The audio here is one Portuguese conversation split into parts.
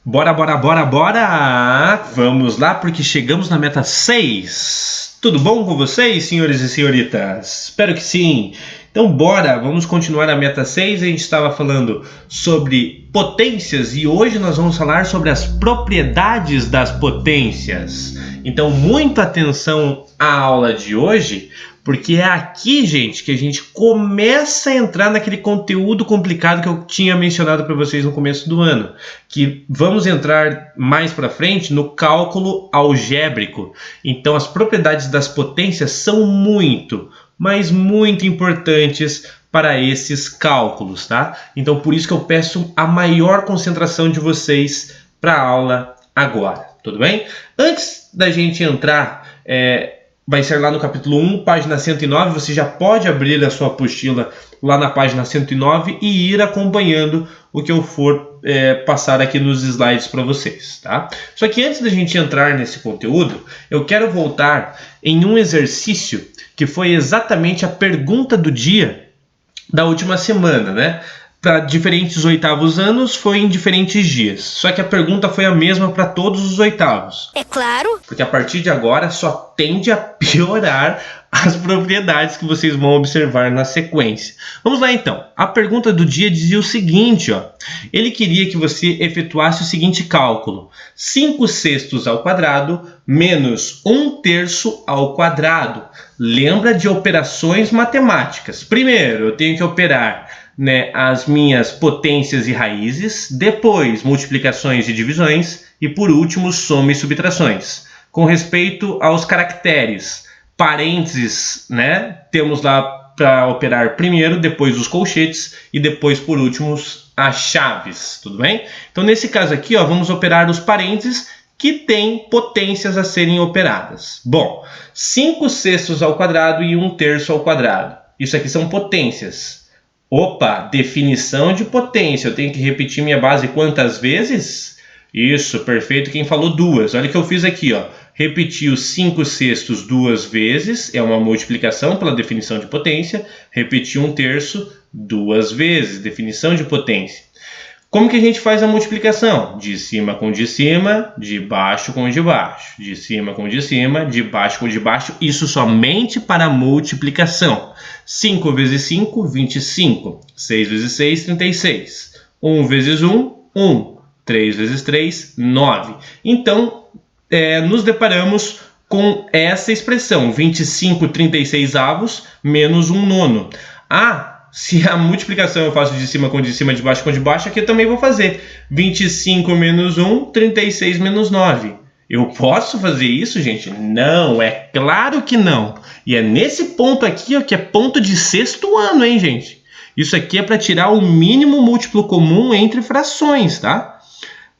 Bora, bora, bora, bora! Vamos lá, porque chegamos na meta 6. Tudo bom com vocês, senhores e senhoritas? Espero que sim. Então, bora, vamos continuar a meta 6. A gente estava falando sobre potências e hoje nós vamos falar sobre as propriedades das potências. Então, muita atenção à aula de hoje, porque é aqui, gente, que a gente começa a entrar naquele conteúdo complicado que eu tinha mencionado para vocês no começo do ano, que vamos entrar mais para frente no cálculo algébrico. Então, as propriedades das potências são muito, mas muito importantes para esses cálculos, tá? Então, por isso que eu peço a maior concentração de vocês para a aula agora, tudo bem? Antes da gente entrar, vai ser lá no capítulo 1, página 109, você já pode abrir a sua apostila lá na página 109 e ir acompanhando o que eu for passar aqui nos slides para vocês, tá? Só que antes da gente entrar nesse conteúdo, eu quero voltar em um exercício que foi exatamente a pergunta do dia da última semana, né? Para diferentes oitavos anos foi em diferentes dias. Só que a pergunta foi a mesma para todos os oitavos. É claro. Porque a partir de agora só tende a piorar as propriedades que vocês vão observar na sequência. Vamos lá então. A pergunta do dia dizia o seguinte, ó. Ele queria que você efetuasse o seguinte cálculo: 5/6 ao quadrado menos 1/3 ao quadrado. Lembra de operações matemáticas. Primeiro, eu tenho que operar as minhas potências e raízes, depois multiplicações e divisões e por último soma e subtrações. Com respeito aos caracteres, parênteses, temos lá para operar primeiro, depois os colchetes e depois por último as chaves, tudo bem? Então nesse caso aqui, ó, vamos operar os parênteses que têm potências a serem operadas. Bom, 5/6 ao quadrado e 1/3 ao quadrado. Isso aqui são potências. Opa, definição de potência. Eu tenho que repetir minha base quantas vezes? Isso, perfeito. Quem falou duas? Olha o que eu fiz aqui, ó. Repeti os 5/6 duas vezes, é uma multiplicação pela definição de potência. Repeti 1/3 duas vezes, definição de potência. Como que a gente faz a multiplicação? De cima com de cima, de baixo com de baixo. De cima com de cima, de baixo com de baixo. Isso somente para multiplicação. 5 vezes 5, 25. 6 vezes 6, 36. 1 vezes 1, 1. 3 vezes 3, 9. Então, nos deparamos com essa expressão, 25/36 menos 1/9. Se a multiplicação eu faço de cima com de cima, de baixo com de baixo, aqui eu também vou fazer. 25 menos 1, 36 menos 9. Eu posso fazer isso, gente? Não, é claro que não. E é nesse ponto aqui, ó, que é ponto de sexto ano, hein, gente? Isso aqui é para tirar o mínimo múltiplo comum entre frações, tá?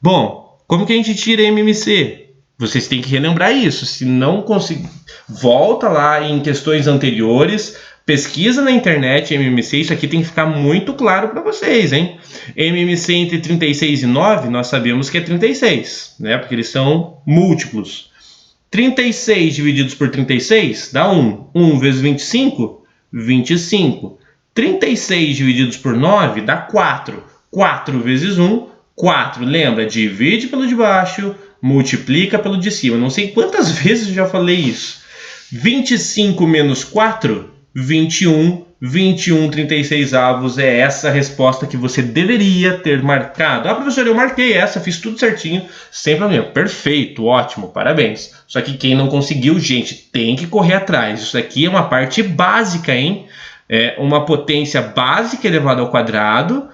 Bom, como que a gente tira MMC? Vocês têm que relembrar isso. Se não conseguir, volta lá em questões anteriores, pesquisa na internet MMC, isso aqui tem que ficar muito claro para vocês, hein? MMC entre 36 e 9, nós sabemos que é 36, né? Porque eles são múltiplos. 36 divididos por 36 dá 1. 1 vezes 25, 25. 36 divididos por 9 dá 4. 4 vezes 1, 4. Lembra? Divide pelo de baixo, multiplica pelo de cima. Não sei quantas vezes eu já falei isso. 25 menos 4, 21. 21/36 é essa resposta que você deveria ter marcado. Professor, eu marquei essa, fiz tudo certinho, sem problema. Perfeito, ótimo, parabéns. Só que quem não conseguiu, gente, tem que correr atrás. Isso aqui é uma parte básica, hein? É uma potência básica elevada ao quadrado,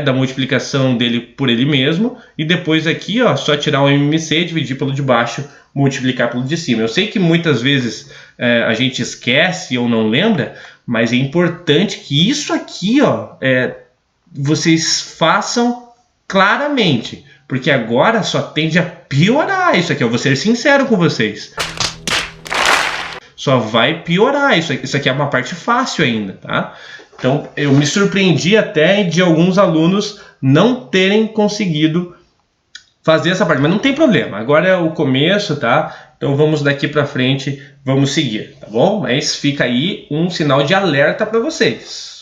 da multiplicação dele por ele mesmo, e depois aqui, ó, só tirar o MMC, dividir pelo de baixo, multiplicar pelo de cima. Eu sei que muitas vezes a gente esquece ou não lembra, mas é importante que isso aqui, ó, vocês façam claramente, porque agora só tende a piorar isso aqui. Eu vou ser sincero com vocês. Só vai piorar. Isso aqui é uma parte fácil ainda, tá? Então, eu me surpreendi até de alguns alunos não terem conseguido fazer essa parte, mas não tem problema. Agora é o começo, tá? Então, vamos daqui para frente, vamos seguir, tá bom? Mas fica aí um sinal de alerta para vocês.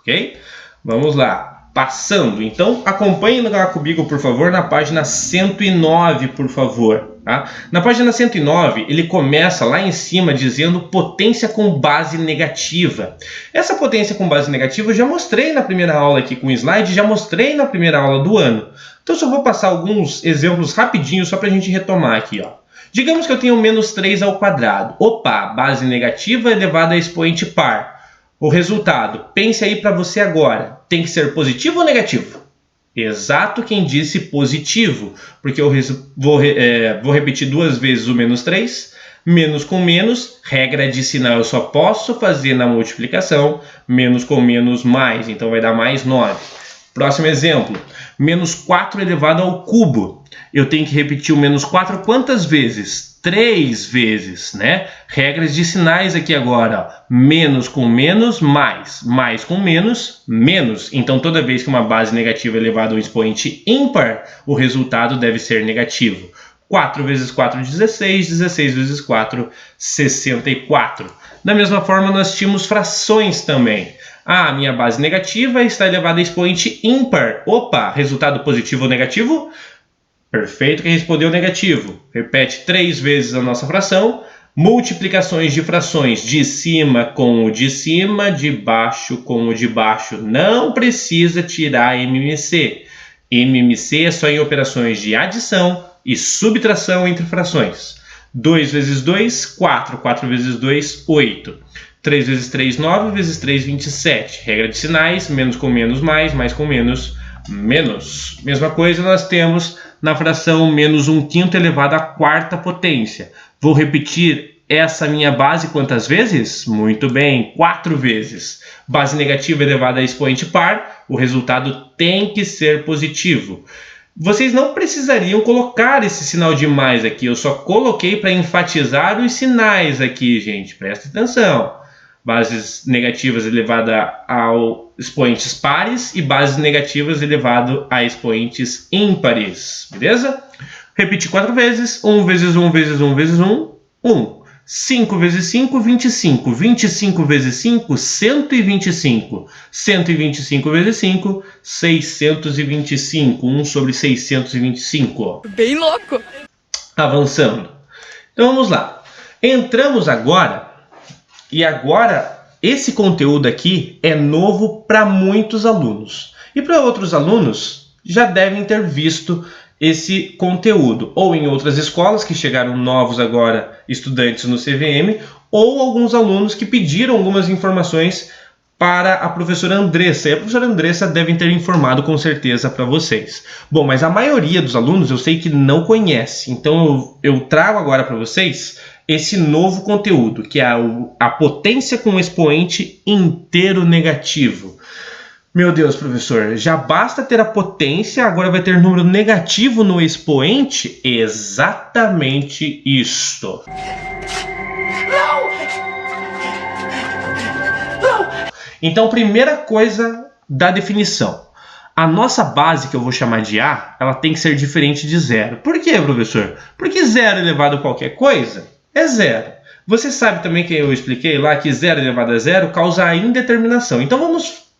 Ok? Vamos lá. passando. Então, acompanhe lá comigo, por favor, na página 109, por favor. Tá? Na página 109, ele começa lá em cima dizendo potência com base negativa. Essa potência com base negativa eu já mostrei na primeira aula aqui com o slide, já mostrei na primeira aula do ano. Então, só vou passar alguns exemplos rapidinho, só para a gente retomar aqui. Ó. Digamos que eu tenho menos 3 ao quadrado. Opa, base negativa elevada a expoente par. O resultado, pense aí para você agora, tem que ser positivo ou negativo? Exato quem disse positivo, porque eu vou repetir duas vezes o menos 3, menos com menos, regra de sinal eu só posso fazer na multiplicação, menos com menos mais, então vai dar mais 9. Próximo exemplo, menos 4 elevado ao cubo. Eu tenho que repetir o menos 4 quantas vezes? 3 vezes, né? Regras de sinais aqui agora. Ó. Menos com menos, mais. Mais com menos, menos. Então, toda vez que uma base negativa é elevada a um expoente ímpar, o resultado deve ser negativo. 4 vezes 4, 16. 16 vezes 4, 64. Da mesma forma, nós tínhamos frações também. Ah, minha base negativa está elevada a expoente ímpar. Opa, resultado positivo ou negativo? Perfeito, quem respondeu negativo. Repete 3 vezes a nossa fração. Multiplicações de frações de cima com o de cima, de baixo com o de baixo. Não precisa tirar MMC. MMC é só em operações de adição e subtração entre frações. 2 vezes 2, 4. 4 vezes 2, 8. 3 vezes 3, 9, vezes 3, 27. Regra de sinais, menos com menos, mais com menos, menos. Mesma coisa nós temos na fração menos 1/5 elevado à quarta potência. Vou repetir essa minha base quantas vezes? Muito bem, 4 vezes. Base negativa elevada a expoente par, o resultado tem que ser positivo. Vocês não precisariam colocar esse sinal de mais aqui, eu só coloquei para enfatizar os sinais aqui, gente, presta atenção. Bases negativas elevada a expoentes pares e bases negativas elevado a expoentes ímpares, beleza? Repetir 4 vezes, 1 vezes 1 vezes 1 vezes 1, 1. 5 vezes 5, 25. 25 vezes 5, 125. 125 vezes 5, 625. 1 sobre 625. Ó. Bem louco! Avançando. Então vamos lá. Entramos agora. E agora, esse conteúdo aqui é novo para muitos alunos. E para outros alunos, já devem ter visto esse conteúdo. Ou em outras escolas que chegaram novos agora, estudantes no CVM, ou alguns alunos que pediram algumas informações para a professora Andressa. E a professora Andressa deve ter informado com certeza para vocês. Bom, mas a maioria dos alunos eu sei que não conhece. Então eu trago agora para vocês esse novo conteúdo, que é a potência com expoente inteiro negativo. Meu Deus, professor, já basta ter a potência, agora vai ter número negativo no expoente? Exatamente isto. Então, primeira coisa da definição. A nossa base, que eu vou chamar de A, ela tem que ser diferente de zero. Por quê, professor? Porque zero elevado a qualquer coisa é zero. Você sabe também que eu expliquei lá que zero elevado a zero causa a indeterminação. Então, vamos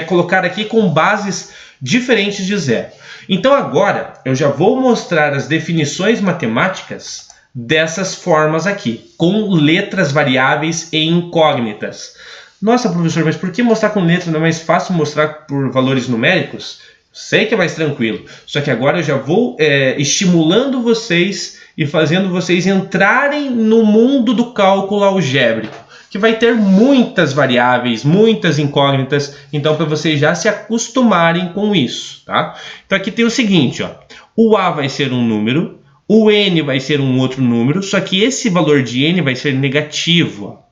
colocar aqui com bases diferentes de zero. Então, agora, eu já vou mostrar as definições matemáticas dessas formas aqui, com letras variáveis e incógnitas. Nossa, professor, mas por que mostrar com letras? Não é mais fácil mostrar por valores numéricos? Sei que é mais tranquilo, só que agora eu já vou estimulando vocês e fazendo vocês entrarem no mundo do cálculo algébrico, que vai ter muitas variáveis, muitas incógnitas, então para vocês já se acostumarem com isso, tá? Então aqui tem o seguinte, ó, o A vai ser um número, o N vai ser um outro número, só que esse valor de N vai ser negativo, ó.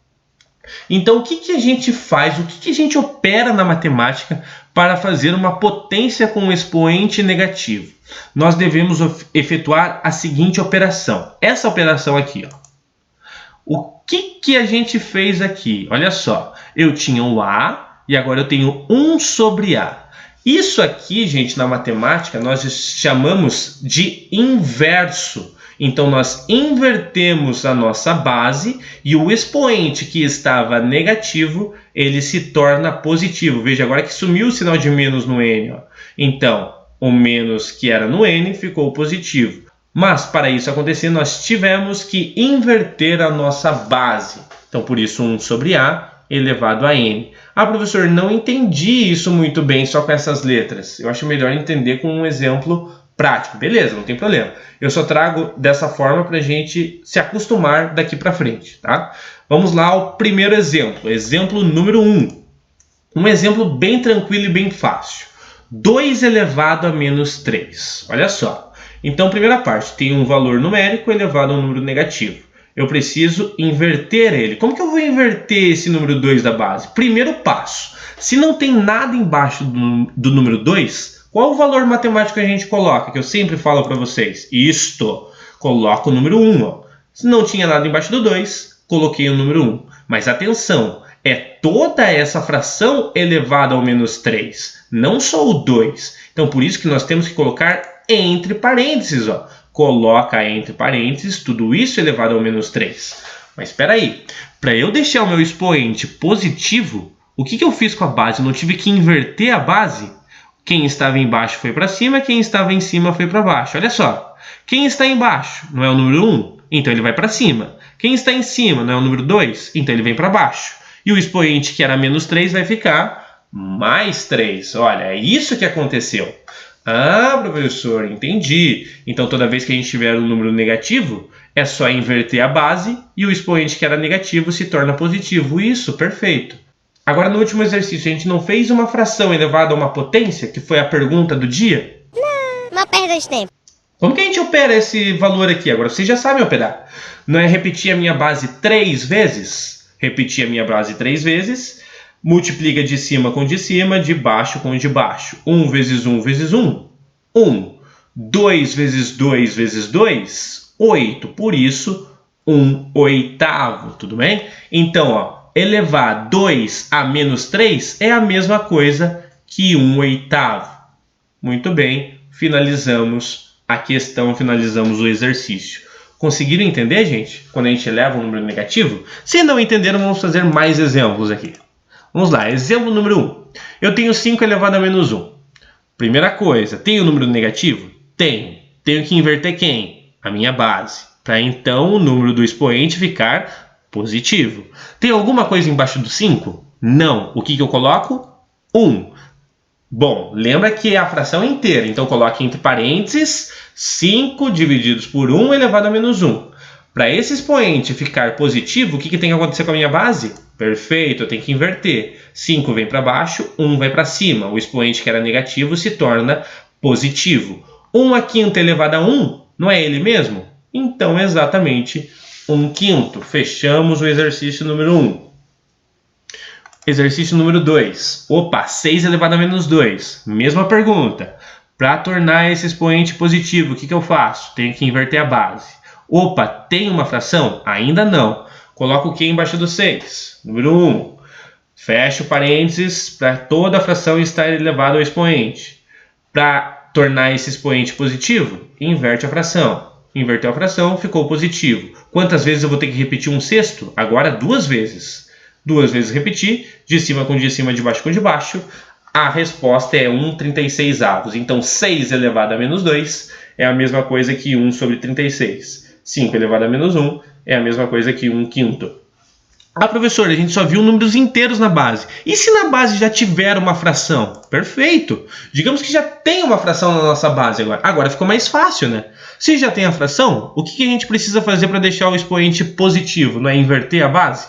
Então, o que a gente faz, o que a gente opera na matemática para fazer uma potência com um expoente negativo? Nós devemos efetuar a seguinte operação. Essa operação aqui, ó. O que a gente fez aqui? Olha só, eu tinha o A e agora eu tenho 1 sobre A. Isso aqui, gente, na matemática, nós chamamos de inverso. Então, nós invertemos a nossa base e o expoente que estava negativo, ele se torna positivo. Veja agora que sumiu o sinal de menos no n. Ó. Então, o menos que era no n ficou positivo. Mas, para isso acontecer, nós tivemos que inverter a nossa base. Então, por isso, 1 sobre a elevado a n. Ah, professor, não entendi isso muito bem só com essas letras. Eu acho melhor entender com um exemplo prático. Beleza, não tem problema. Eu só trago dessa forma para a gente se acostumar daqui para frente, tá? Vamos lá ao primeiro exemplo. Exemplo número 1. Um exemplo bem tranquilo e bem fácil. 2 elevado a menos 3. Olha só. Então, primeira parte, tem um valor numérico elevado a um número negativo. Eu preciso inverter ele. Como que eu vou inverter esse número 2 da base? Primeiro passo. Se não tem nada embaixo do número 2, qual o valor matemático que a gente coloca? Que eu sempre falo para vocês. Isto. Coloca o número 1. Ó. Se não tinha nada embaixo do 2, coloquei o número 1. Mas atenção, é toda essa fração elevada ao menos 3. Não só o 2. Então, por isso que nós temos que colocar entre parênteses, ó. Coloca entre parênteses tudo isso elevado ao menos 3. Mas espera aí, para eu deixar o meu expoente positivo, o que eu fiz com a base? Eu não tive que inverter a base? Quem estava embaixo foi para cima, quem estava em cima foi para baixo. Olha só, quem está embaixo não é o número 1, então ele vai para cima. Quem está em cima não é o número 2, então ele vem para baixo. E o expoente que era menos 3 vai ficar mais 3. Olha, é isso que aconteceu. Ah, professor, entendi. Então, toda vez que a gente tiver um número negativo, é só inverter a base e o expoente que era negativo se torna positivo. Isso, perfeito. Agora, no último exercício, a gente não fez uma fração elevada a uma potência, que foi a pergunta do dia? Não perda de tempo. Como que a gente opera esse valor aqui? Agora, vocês já sabem operar. Não é repetir a minha base 3 vezes? Repetir a minha base 3 vezes... Multiplica de cima com de cima, de baixo com de baixo. 1 vezes 1 vezes 1, 1. 2 vezes 2 vezes 2, 8. Por isso, 1/8, tudo bem? Então, ó, elevar 2 a menos 3 é a mesma coisa que 1/8. Muito bem, finalizamos a questão, finalizamos o exercício. Conseguiram entender, gente? Quando a gente eleva um número negativo? Se não entenderam, vamos fazer mais exemplos aqui. Vamos lá, exemplo número 1. Eu tenho 5 elevado a menos 1. Primeira coisa, tenho número negativo? Tenho. Tenho que inverter quem? A minha base. Para então o número do expoente ficar positivo. Tem alguma coisa embaixo do 5? Não. O que eu coloco? 1. Bom, lembra que é a fração inteira. Então coloque entre parênteses 5 divididos por 1 elevado a menos 1. Para esse expoente ficar positivo, o que tem que acontecer com a minha base? Perfeito, eu tenho que inverter. 5 vem para baixo, 1 vai para cima. O expoente que era negativo se torna positivo. 1/5 elevado a 1, não é ele mesmo? Então, exatamente 1/5. Fechamos o exercício número 1. Exercício número 2. Opa, 6 elevado a menos 2. Mesma pergunta. Para tornar esse expoente positivo, o que eu faço? Tenho que inverter a base. Opa, tem uma fração? Ainda não. Coloco o que embaixo do 6? Número 1. Fecho parênteses para toda a fração estar elevada ao expoente. Para tornar esse expoente positivo, inverte a fração. Inverteu a fração, ficou positivo. Quantas vezes eu vou ter que repetir 1/6? Agora 2 vezes. 2 vezes repetir, de cima com de cima, de baixo com de baixo. A resposta é 1/36. Então, 6 elevado a menos 2 é a mesma coisa que 1 sobre 36. 5 elevado a menos 1 é a mesma coisa que 1/5. Ah, professor, a gente só viu números inteiros na base. E se na base já tiver uma fração? Perfeito! Digamos que já tem uma fração na nossa base agora. Agora ficou mais fácil, né? Se já tem a fração, o que a gente precisa fazer para deixar o expoente positivo? Não é inverter a base?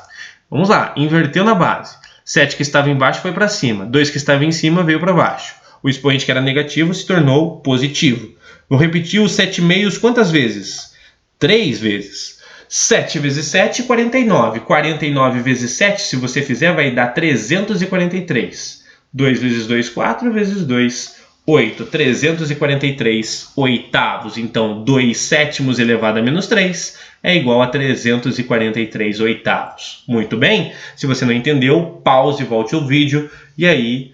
Vamos lá, inverteu na base. 7 que estava embaixo foi para cima. 2 que estava em cima veio para baixo. O expoente que era negativo se tornou positivo. Vou repetir os 7 meios quantas vezes? 3 vezes. 7 vezes 7, 49. 49 vezes 7, se você fizer, vai dar 343. 2 vezes 2, 4 vezes 2, 8. 343 oitavos. Então, 2/7 elevado a menos 3 é igual a 343 oitavos. Muito bem? Se você não entendeu, pause e volte o vídeo e aí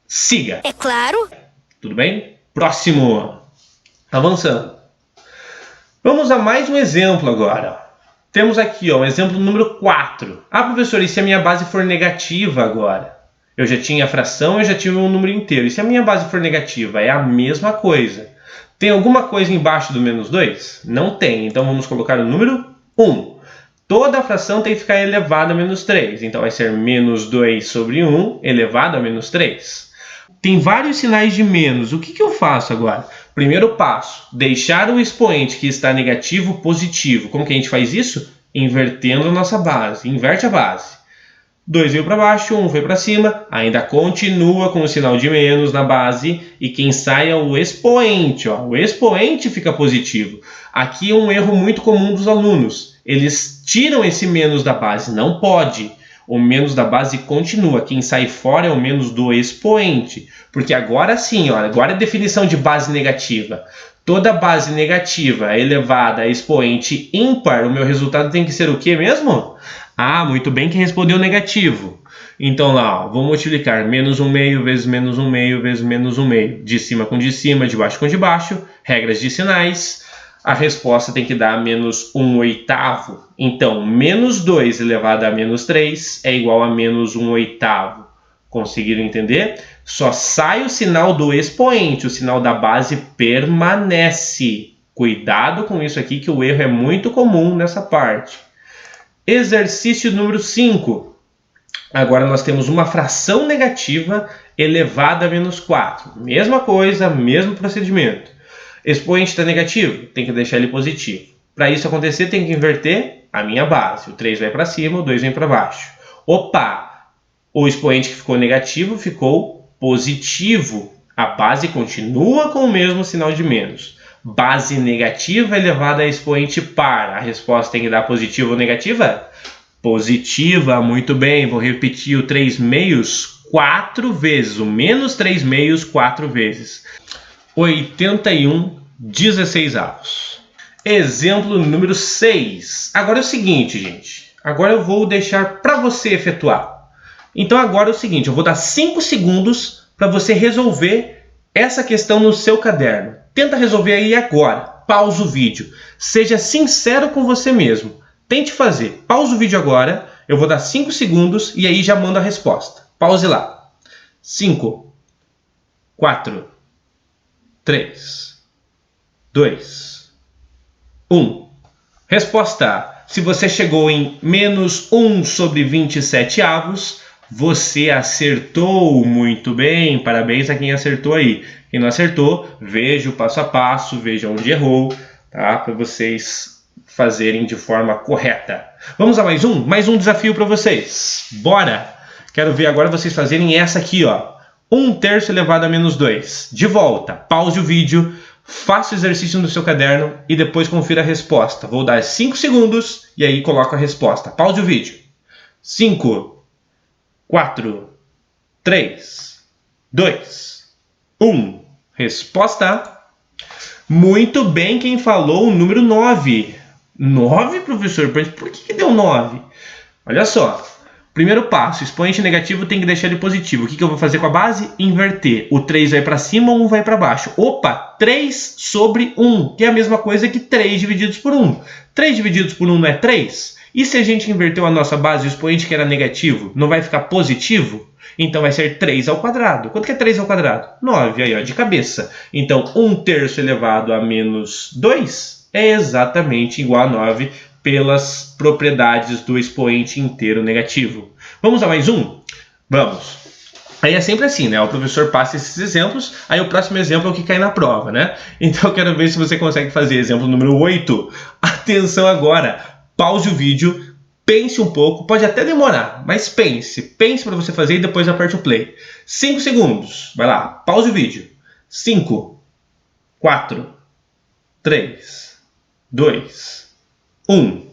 siga. É claro. Tudo bem? Próximo. Avançando. Vamos a mais um exemplo agora. Temos aqui o exemplo número 4. Ah, professor, e se a minha base for negativa agora? Eu já tinha a fração, eu já tive um número inteiro. E se a minha base for negativa? É a mesma coisa. Tem alguma coisa embaixo do menos 2? Não tem. Então vamos colocar o número 1. Toda a fração tem que ficar elevada a menos 3. Então vai ser menos 2 sobre 1 elevado a menos 3. Tem vários sinais de menos. O que eu faço agora? Primeiro passo, deixar o expoente que está negativo positivo. Como que a gente faz isso? Invertendo a nossa base. Inverte a base. 2 veio para baixo, 1 foi para cima. Ainda continua com o sinal de menos na base. E quem sai é o expoente. Ó. O expoente fica positivo. Aqui é um erro muito comum dos alunos. Eles tiram esse menos da base. Não pode. O menos da base continua. Quem sai fora é o menos do expoente. Porque agora sim, ó, agora é definição de base negativa. Toda base negativa elevada a expoente ímpar, o meu resultado tem que ser o quê mesmo? Ah, muito bem, quem respondeu negativo. Então lá, ó, vou multiplicar menos 1/2 vezes menos 1/2 vezes menos 1/2. De cima com de cima, de baixo com de baixo. Regras de sinais. A resposta tem que dar menos 1/8. Então, menos 2 elevado a menos 3 é igual a menos 1/8. Conseguiram entender? Só sai o sinal do expoente, o sinal da base permanece. Cuidado com isso aqui, que o erro é muito comum nessa parte. Exercício número 5. Agora nós temos uma fração negativa elevada a menos 4. Mesma coisa, mesmo procedimento. Expoente está negativo, tem que deixar ele positivo. Para isso acontecer, tem que inverter a minha base. O 3 vai para cima, o 2 vem para baixo. Opa! O expoente que ficou negativo ficou positivo. A base continua com o mesmo sinal de menos. Base negativa elevada a expoente par. A resposta tem que dar positiva ou negativa? Positiva, muito bem. Vou repetir o 3/2 4 vezes. O menos 3/2 4 vezes. 81/16. Exemplo número 6. Agora é o seguinte, gente. Agora eu vou deixar para você efetuar. Então agora é o seguinte, eu vou dar 5 segundos para você resolver essa questão no seu caderno. Tenta resolver aí agora. Pausa o vídeo. Seja sincero com você mesmo. Tente fazer. Pausa o vídeo agora. Eu vou dar 5 segundos e aí já mando a resposta. Pause lá. 5, 4, 3, 2, 1. Resposta A. Se você chegou em menos 1/27, você acertou muito bem. Parabéns a quem acertou aí. Quem não acertou, veja o passo a passo, veja onde errou, tá? Para vocês fazerem de forma correta. Vamos a mais um desafio para vocês. Bora! Quero ver agora vocês fazerem essa aqui, ó. 1/3 elevado a menos 2. De volta, pause o vídeo, faça o exercício no seu caderno e depois confira a resposta. Vou dar 5 segundos e aí coloco a resposta. Pause o vídeo. 5, 4, 3, 2, 1. Resposta A. Muito bem, quem falou o número 9. 9, professor? Por que deu 9? Olha só. Primeiro passo, expoente negativo tem que deixar ele positivo. O que eu vou fazer com a base? Inverter. O 3 vai para cima, o 1 vai para baixo. Opa, 3 sobre 1, que é a mesma coisa que 3 divididos por 1. 3 divididos por 1 não é 3? E se a gente inverteu a nossa base, o expoente que era negativo, não vai ficar positivo? Então vai ser 3 ao quadrado. Quanto que é 3 ao quadrado? 9, aí ó, de cabeça. Então 1/3 elevado a menos 2 é exatamente igual a 9 pelas propriedades do expoente inteiro negativo. Vamos a mais um? Vamos. Aí é sempre assim, né? O professor passa esses exemplos, aí o próximo exemplo é o que cai na prova, né? Então eu quero ver se você consegue fazer exemplo número 8. Atenção agora, pause o vídeo, pense um pouco, pode até demorar, mas pense para você fazer e depois aperte o play. 5 segundos, vai lá, pause o vídeo. 5, 4, 3, 2, 1.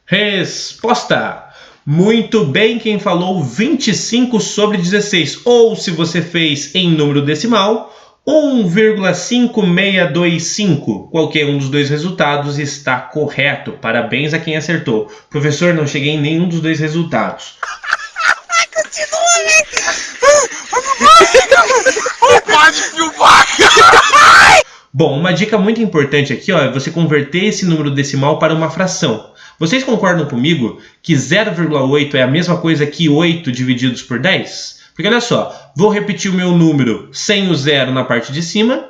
Resposta. Muito bem, quem falou 25/16. Ou, se você fez em número decimal, 1,5625. Qualquer um dos dois resultados está correto. Parabéns a quem acertou. Professor, não cheguei em nenhum dos dois resultados. Continua, pode filmar. Bom, uma dica muito importante aqui, ó, é você converter esse número decimal para uma fração. Vocês concordam comigo que 0,8 é a mesma coisa que 8 divididos por 10? Porque olha só, vou repetir o meu número sem o zero na parte de cima.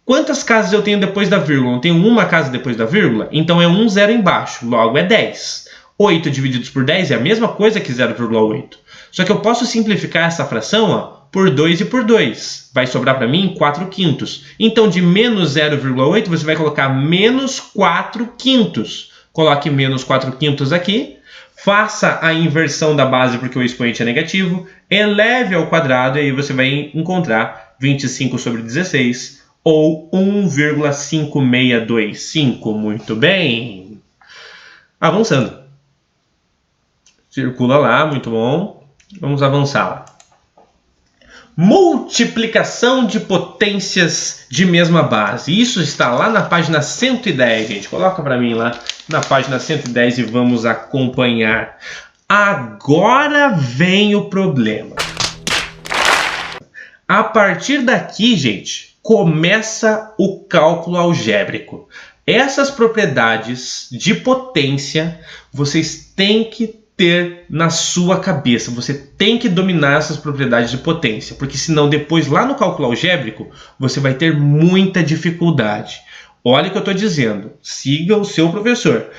Quantas casas eu tenho depois da vírgula? Eu tenho uma casa depois da vírgula? Então é um zero embaixo, logo é 10. 8 divididos por 10 é a mesma coisa que 0,8. Só que eu posso simplificar essa fração, ó, por 2 e por 2. Vai sobrar para mim 4 quintos. Então, de menos 0,8, você vai colocar menos 4 quintos. Coloque menos 4 quintos aqui. Faça a inversão da base porque o expoente é negativo. Eleve ao quadrado e aí você vai encontrar 25 sobre 16 ou 1,5625. Muito bem. Avançando. Circula lá, muito bom. Vamos avançar lá. Multiplicação de potências de mesma base. Isso está lá na página 110, gente. Coloca para mim lá na página 110 e vamos acompanhar. Agora vem o problema. A partir daqui, gente, começa o cálculo algébrico. Essas propriedades de potência vocês têm que ter na sua cabeça. Você tem que dominar essas propriedades de potência, porque senão depois lá no cálculo algébrico você vai ter muita dificuldade. Olha o que eu estou dizendo. Siga o seu professor.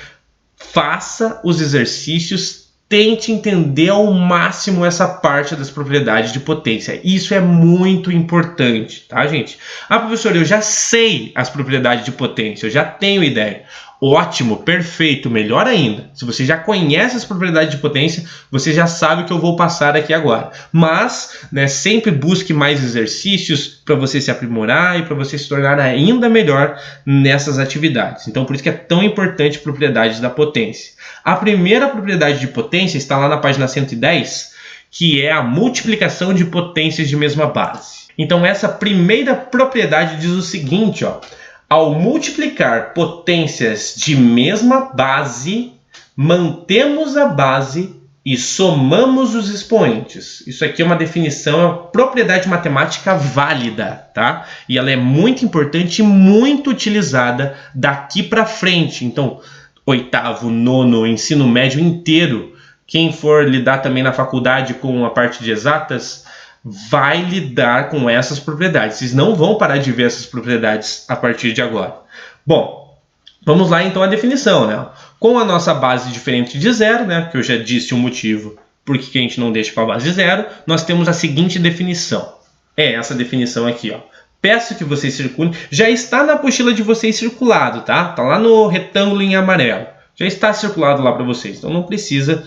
Faça os exercícios. Tente entender ao máximo essa parte das propriedades de potência. Isso é muito importante, tá, gente? Ah, professor, eu já sei as propriedades de potência, eu já tenho ideia. Ótimo, perfeito, melhor ainda. Se você já conhece as propriedades de potência, você já sabe o que eu vou passar aqui agora. Mas, né, sempre busque mais exercícios para você se aprimorar e para você se tornar ainda melhor nessas atividades. Então, por isso que é tão importante propriedades da potência. A primeira propriedade de potência está lá na página 110, que é a multiplicação de potências de mesma base. Então, essa primeira propriedade diz o seguinte, ó. Ao multiplicar potências de mesma base, mantemos a base e somamos os expoentes. Isso aqui é uma definição, é uma propriedade matemática válida, tá? E ela é muito importante e muito utilizada daqui para frente. Então, oitavo, nono, ensino médio inteiro, quem for lidar também na faculdade com a parte de exatas, vai lidar com essas propriedades. Vocês não vão parar de ver essas propriedades a partir de agora. Bom, vamos lá então à definição, né? Com a nossa base diferente de zero, né? Que eu já disse o motivo por que a gente não deixa com a base zero, nós temos a seguinte definição. É essa definição aqui, ó. Peço que vocês circulem. Já está na apostila de vocês circulado, tá? Tá lá no retângulo em amarelo. Já está circulado lá para vocês. Então não precisa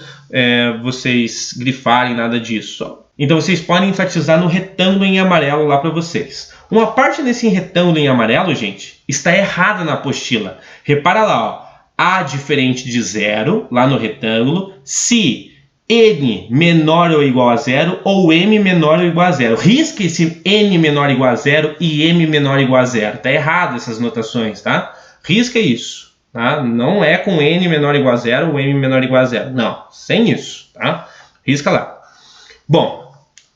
vocês grifarem nada disso, ó. Então vocês podem enfatizar no retângulo em amarelo lá para vocês. Uma parte desse retângulo em amarelo, gente, está errada na apostila. Repara lá, ó, A diferente de zero, lá no retângulo, se N menor ou igual a zero ou M menor ou igual a zero. Risque esse N menor ou igual a zero e M menor ou igual a zero. Está errado essas notações, tá? Risca isso, tá? Não é com N menor ou igual a zero ou M menor ou igual a zero. Não, sem isso, tá? Risca lá. Bom,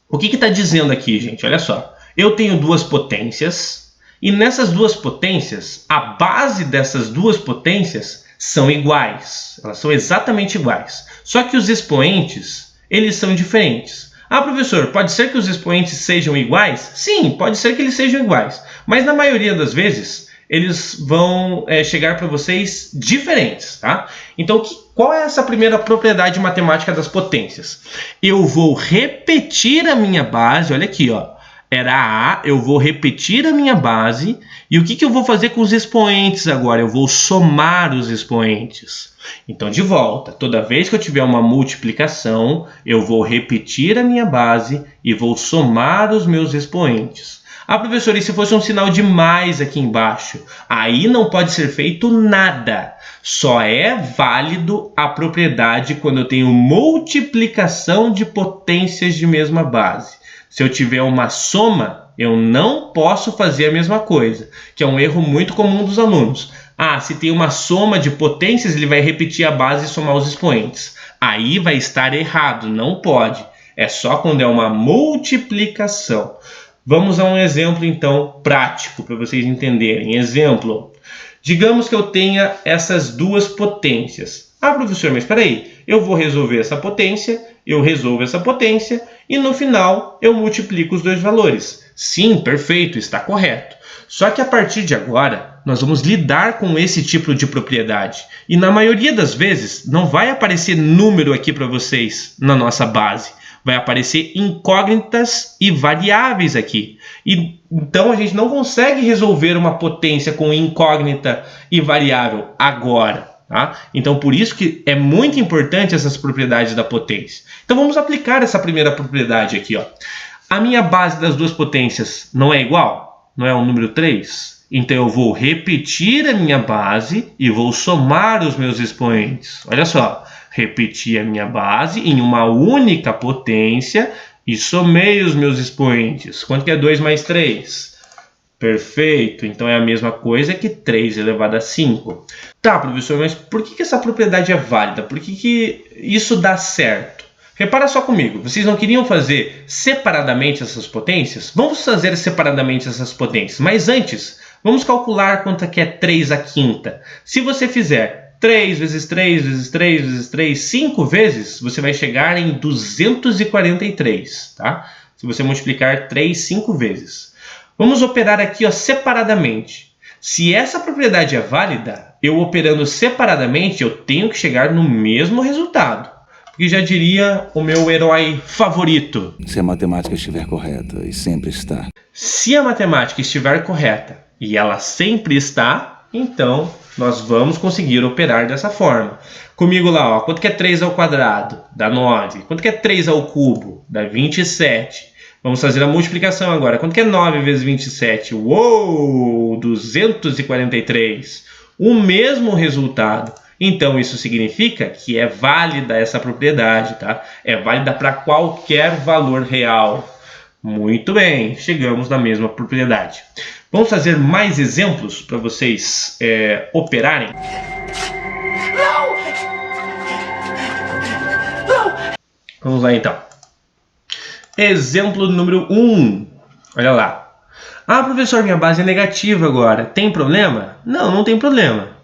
o que está dizendo aqui, gente? Olha só. Eu tenho duas potências e nessas duas potências, a base dessas duas potências são iguais. Elas são exatamente iguais. Só que os expoentes, eles são diferentes. Ah, professor, pode ser que os expoentes sejam iguais? Sim, pode ser que eles sejam iguais. Mas na maioria das vezes, eles vão chegar para vocês diferentes, tá? Então, qual é essa primeira propriedade matemática das potências? Eu vou repetir a minha base, olha aqui, ó. Era A, eu vou repetir a minha base. E o que eu vou fazer com os expoentes agora? Eu vou somar os expoentes. Então, de volta, toda vez que eu tiver uma multiplicação, eu vou repetir a minha base e vou somar os meus expoentes. Ah, professor, e se fosse um sinal de mais aqui embaixo? Aí não pode ser feito nada. Só é válido a propriedade quando eu tenho multiplicação de potências de mesma base. Se eu tiver uma soma, eu não posso fazer a mesma coisa, que é um erro muito comum dos alunos. Ah, se tem uma soma de potências, ele vai repetir a base e somar os expoentes. Aí vai estar errado, não pode. É só quando é uma multiplicação. Vamos a um exemplo, então, prático, para vocês entenderem. Exemplo, digamos que eu tenha essas duas potências. Ah, professor, mas espera aí, eu vou resolver essa potência, eu resolvo essa potência, e no final eu multiplico os dois valores. Sim, perfeito, está correto. Só que a partir de agora, nós vamos lidar com esse tipo de propriedade. E na maioria das vezes, não vai aparecer número aqui para vocês na nossa base. Vai aparecer incógnitas e variáveis aqui. E, então, a gente não consegue resolver uma potência com incógnita e variável agora. Tá? Então, por isso que é muito importante essas propriedades da potência. Então, vamos aplicar essa primeira propriedade aqui. Ó. A minha base das duas potências não é igual? Não é o número 3? Então, eu vou repetir a minha base e vou somar os meus expoentes. Olha só, repeti a minha base em uma única potência e somei os meus expoentes. Quanto que é 2 mais 3? Perfeito, então é a mesma coisa que 3 elevado a 5. Tá, professor, mas por que essa propriedade é válida? Por que isso dá certo? Repara só comigo, vocês não queriam fazer separadamente essas potências? Vamos fazer separadamente essas potências, mas antes, vamos calcular quanto é que é 3 à quinta. Se você fizer 3 vezes 3 vezes 3 vezes 3, 5 vezes, você vai chegar em 243, tá? Se você multiplicar 3 5 vezes. Vamos operar aqui, ó, separadamente. Se essa propriedade é válida, eu operando separadamente, eu tenho que chegar no mesmo resultado. Porque já diria o meu herói favorito. Se a matemática estiver correta, e sempre está. Se a matemática estiver correta, e ela sempre está, então nós vamos conseguir operar dessa forma. Comigo lá, ó, quanto que é 3 ao quadrado? Dá 9. Quanto que é 3 ao cubo? Dá 27. Vamos fazer a multiplicação agora. Quanto que é 9 vezes 27? Uou! 243. O mesmo resultado. Então, isso significa que é válida essa propriedade, tá? É válida para qualquer valor real. Muito bem, chegamos na mesma propriedade. Vamos fazer mais exemplos para vocês operarem? Não! Não! Vamos lá, então. Exemplo número 1. Olha lá. Ah, professor, minha base é negativa agora. Tem problema? Não, não tem problema.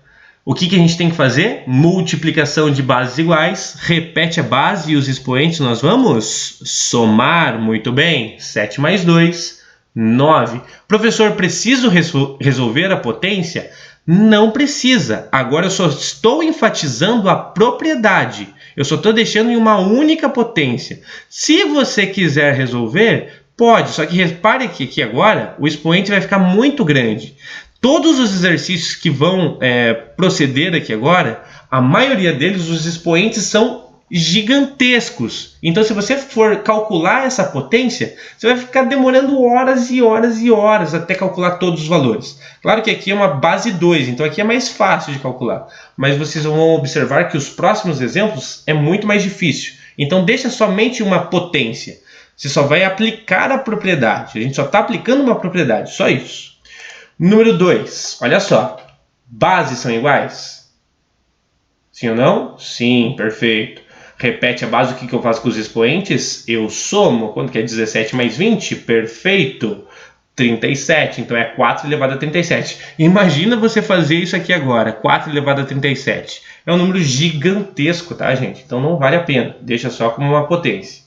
O que a gente tem que fazer? Multiplicação de bases iguais. Repete a base e os expoentes nós vamos somar. Muito bem. 7 mais 2, 9. Professor, preciso resolver a potência? Não precisa. Agora eu só estou enfatizando a propriedade. Eu só estou deixando em uma única potência. Se você quiser resolver, pode. Só que repare que aqui agora o expoente vai ficar muito grande. Todos os exercícios que vão proceder aqui agora, a maioria deles, os expoentes são gigantescos. Então, se você for calcular essa potência, você vai ficar demorando horas e horas e horas até calcular todos os valores. Claro que aqui é uma base 2, então aqui é mais fácil de calcular. Mas vocês vão observar que os próximos exemplos é muito mais difícil. Então, deixa somente uma potência. Você só vai aplicar a propriedade. A gente só está aplicando uma propriedade, só isso. Número 2, olha só. Bases são iguais? Sim ou não? Sim, perfeito. Repete a base, o que eu faço com os expoentes? Eu somo. Quanto que é 17 mais 20? Perfeito. 37, então é 4 elevado a 37. Imagina você fazer isso aqui agora, 4 elevado a 37. É um número gigantesco, tá, gente? Então não vale a pena. Deixa só como uma potência.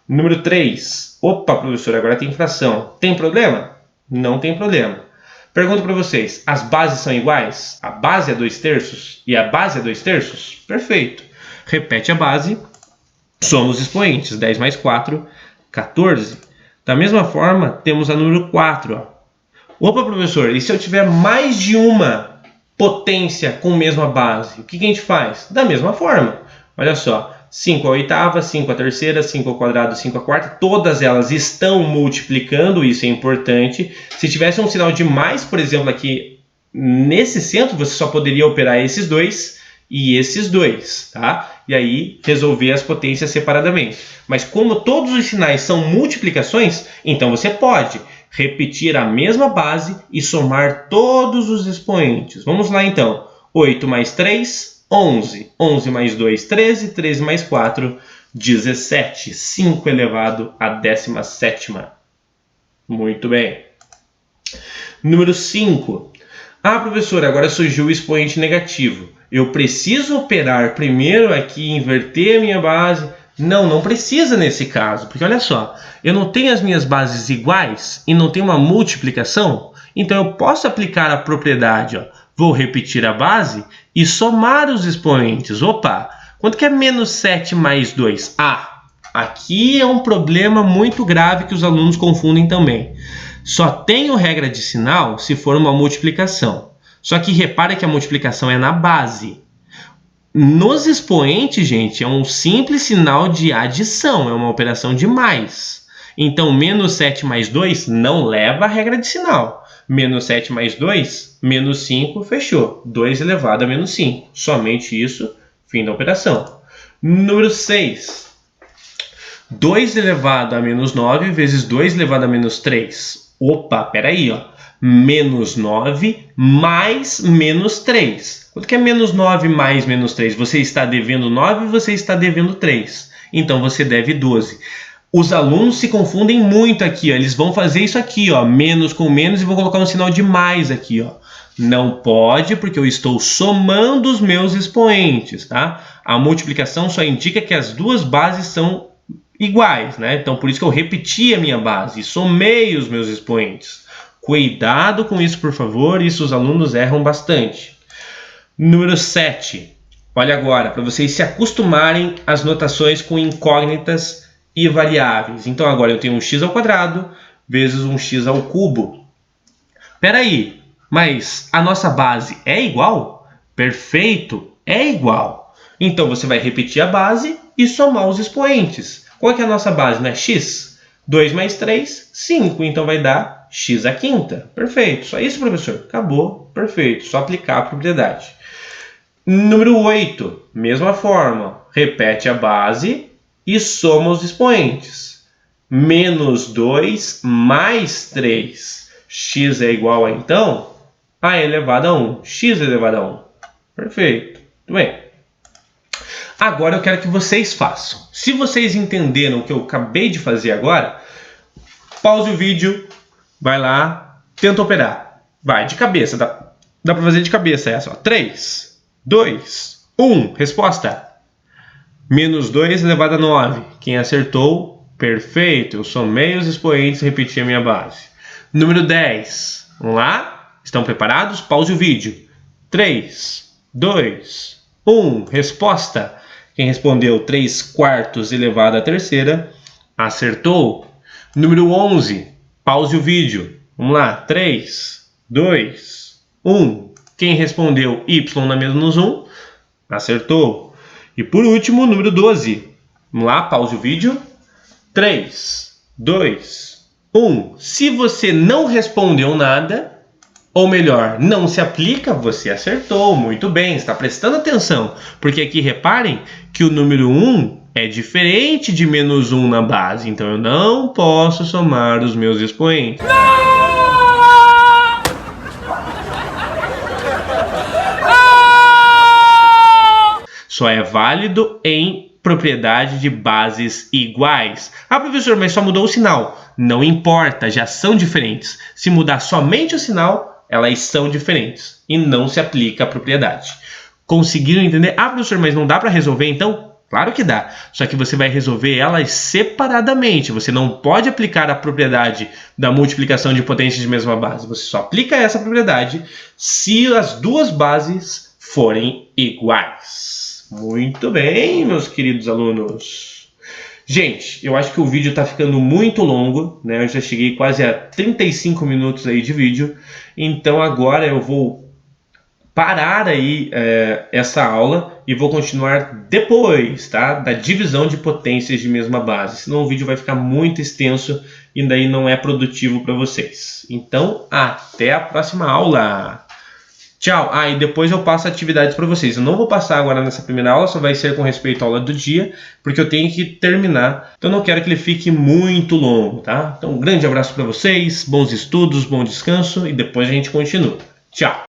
Número 3. Opa, professor, agora tem fração. Tem problema? Não tem problema. Pergunto para vocês, as bases são iguais? A base é 2/3 e a base é 2/3? Perfeito. Repete a base, soma os expoentes. 10 mais 4, 14. Da mesma forma, temos a número 4. Ó. Opa, professor, e se eu tiver mais de uma potência com a mesma base? O que a gente faz? Da mesma forma. Olha só, 5 à oitava, 5 à terceira, 5 ao quadrado, 5 à quarta, todas elas estão multiplicando, isso é importante. Se tivesse um sinal de mais, por exemplo, aqui nesse centro, você só poderia operar esses dois e esses dois, tá? E aí resolver as potências separadamente. Mas como todos os sinais são multiplicações, então você pode repetir a mesma base e somar todos os expoentes. Vamos lá então. 8 mais 3, 11. 11 mais 2, 13. 13 mais 4, 17. 5 elevado à 17ª. Muito bem. Número 5. Ah, professor, agora surgiu o expoente negativo. Eu preciso operar primeiro aqui, inverter a minha base? Não, não precisa nesse caso, porque olha só, eu não tenho as minhas bases iguais e não tenho uma multiplicação, então eu posso aplicar a propriedade, ó. Vou repetir a base e somar os expoentes. Opa, quanto que é menos 7 mais 2? Ah, aqui é um problema muito grave que os alunos confundem também. Só tenho regra de sinal se for uma multiplicação. Só que repara que a multiplicação é na base. Nos expoentes, gente, é um simples sinal de adição, é uma operação de mais. Então, menos 7 mais 2 não leva a regra de sinal. Menos 7 mais 2, menos 5, fechou. 2 elevado a menos 5. Somente isso, fim da operação. Número 6. 2 elevado a menos 9 vezes 2 elevado a menos 3. Opa, peraí, ó. Menos 9 mais menos 3. Quanto que é menos 9 mais menos 3? Você está devendo 9 e você está devendo 3. Então, você deve 12. Os alunos se confundem muito aqui, ó. Eles vão fazer isso aqui, ó, menos com menos, e vão colocar um sinal de mais aqui, ó. Não pode, porque eu estou somando os meus expoentes, tá? A multiplicação só indica que as duas bases são iguais, né? Então, por isso que eu repeti a minha base e somei os meus expoentes. Cuidado com isso, por favor, isso os alunos erram bastante. Número 7. Olha agora, para vocês se acostumarem às notações com incógnitas e variáveis. Então, agora eu tenho um x ao quadrado vezes um x ao cubo. Espera aí, mas a nossa base é igual? Perfeito, é igual. Então, você vai repetir a base e somar os expoentes. Qual é que é a nossa base, né? X. 2 mais 3, 5. Então, vai dar x à quinta. Perfeito. Só isso, professor? Acabou. Perfeito. Só aplicar a propriedade. Número 8. Mesma forma. Repete a base e soma os expoentes. Menos 2 mais 3. X é igual a, então, a elevado a 1. X elevado a 1. Perfeito. Muito bem. Agora eu quero que vocês façam. Se vocês entenderam o que eu acabei de fazer agora, pause o vídeo, vai lá, tenta operar. Vai, de cabeça. Dá para fazer de cabeça essa. Ó. 3, 2, 1. Resposta. Menos 2 elevado a 9. Quem acertou, perfeito. Eu somei os expoentes e repeti a minha base. Número 10. Vamos lá? Estão preparados? Pause o vídeo. 3, 2, 1. Resposta. Quem respondeu 3 quartos elevado à terceira, acertou. Número 11. Pause o vídeo. Vamos lá. 3, 2, 1. Quem respondeu y na menos 1, acertou. E por último, número 12. Vamos lá. Pause o vídeo. 3, 2, 1. Se você não respondeu nada, ou melhor, não se aplica, você acertou. Muito bem, está prestando atenção. Porque aqui reparem que o número 1 é diferente de menos 1 na base. Então eu não posso somar os meus expoentes. Só é válido em propriedade de bases iguais. Ah, professor, mas só mudou o sinal. Não importa, já são diferentes. Se mudar somente o sinal, elas são diferentes e não se aplica a propriedade. Conseguiram entender? Ah, professor, mas não dá para resolver então? Claro que dá, só que você vai resolver elas separadamente. Você não pode aplicar a propriedade da multiplicação de potências de mesma base. Você só aplica essa propriedade se as duas bases forem iguais. Muito bem, meus queridos alunos. Gente, eu acho que o vídeo está ficando muito longo, né? Eu já cheguei quase a 35 minutos aí de vídeo. Então agora eu vou parar aí essa aula e vou continuar depois, tá? Da divisão de potências de mesma base. Senão o vídeo vai ficar muito extenso e daí não é produtivo para vocês. Então, até a próxima aula! Tchau! Ah, e depois eu passo atividades para vocês. Eu não vou passar agora nessa primeira aula, só vai ser com respeito à aula do dia, porque eu tenho que terminar. Então eu não quero que ele fique muito longo, tá? Então um grande abraço para vocês, bons estudos, bom descanso e depois a gente continua. Tchau!